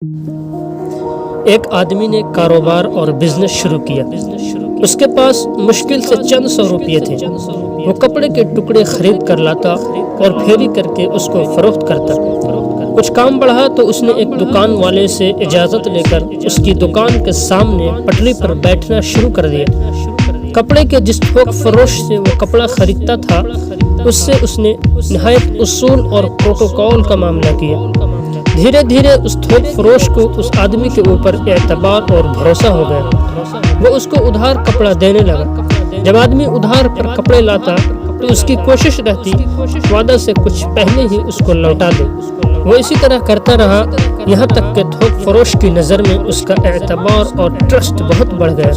ایک آدمی نے کاروبار اور بزنس شروع کیا۔ اس کے پاس مشکل سے چند سو روپے تھے۔ وہ کپڑے کے ٹکڑے خرید کر لاتا اور پھیری کر کے اس کو فروخت کرتا۔ کچھ کام بڑھا تو اس نے ایک دکان والے سے اجازت لے کر اس کی دکان کے سامنے پٹری پر بیٹھنا شروع کر دیا۔ کپڑے کے جس تھوک فروش سے وہ کپڑا خریدتا تھا اس سے اس نے نہایت اصول اور پروٹوکول کا معاملہ کیا۔ دھیرے دھیرے اس تھوک فروش کو اس آدمی کے اوپر اعتبار اور بھروسہ ہو گیا۔ وہ اس کو ادھار کپڑا دینے لگا۔ جب آدمی ادھار پر کپڑے لاتا تو اس کی کوشش رہتی وعدہ سے کچھ پہلے ہی اس کو لوٹا دے۔ وہ اسی طرح کرتا رہا یہاں تک کہ تھوک فروش کی نظر میں اس کا اعتبار اور ٹرسٹ بہت بڑھ گیا۔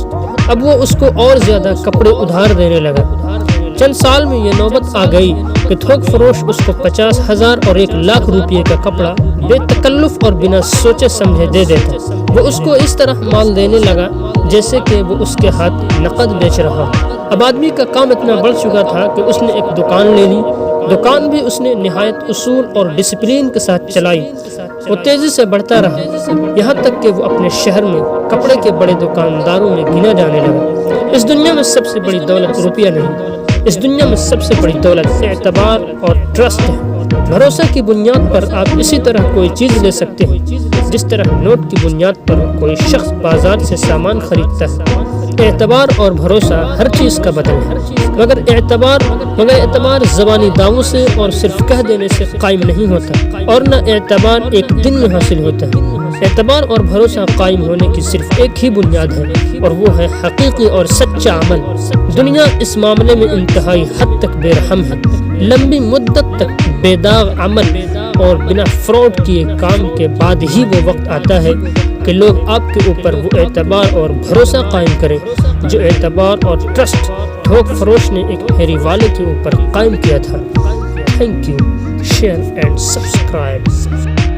اب وہ اس کو اور زیادہ کپڑے ادھار دینے لگا۔ چند سال میں یہ نوبت آ گئی کہ تھوک فروش اس کو 50,000 اور 1,00,000 روپے کا کپڑا بے تکلف اور بنا سوچے سمجھے دے دیتا۔ وہ اس کو اس طرح مال دینے لگا جیسے کہ وہ اس کے ہاتھ نقد بیچ رہا۔ اب آدمی کا کام اتنا بڑھ چکا تھا کہ اس نے ایک دکان لے لی۔ دکان بھی اس نے نہایت اصول اور ڈسپلین کے ساتھ چلائی۔ وہ تیزی سے بڑھتا رہا یہاں تک کہ وہ اپنے شہر میں کپڑے کے بڑے دکانداروں میں گنا جانے لگا۔ اس دنیا میں سب سے بڑی دولت روپیہ نہیں، اس دنیا میں سب سے بڑی دولت اعتبار اور ٹرسٹ ہے۔ بھروسہ کی بنیاد پر آپ اسی طرح کوئی چیز لے سکتے ہیں جس طرح نوٹ کی بنیاد پر کوئی شخص بازار سے سامان خریدتا ہے۔ اعتبار اور بھروسہ ہر چیز کا بدل ہے، مگر اعتبار زبانی دعووں سے اور صرف کہہ دینے سے قائم نہیں ہوتا، اور نہ اعتبار ایک دن میں حاصل ہوتا ہے۔ اعتبار اور بھروسہ قائم ہونے کی صرف ایک ہی بنیاد ہے اور وہ ہے حقیقی اور سچا عمل۔ دنیا اس معاملے میں انتہائی حد تک بے رحم ہے۔ لمبی مدت تک بے داغ عمل اور بنا فراڈ کیے کام کے بعد ہی وہ وقت آتا ہے کہ لوگ آپ کے اوپر وہ اعتبار اور بھروسہ قائم کریں جو اعتبار اور ٹرسٹ تھوک فروش نے ایک پھیری والے کے اوپر قائم کیا تھا۔ Thank you, share and subscribe.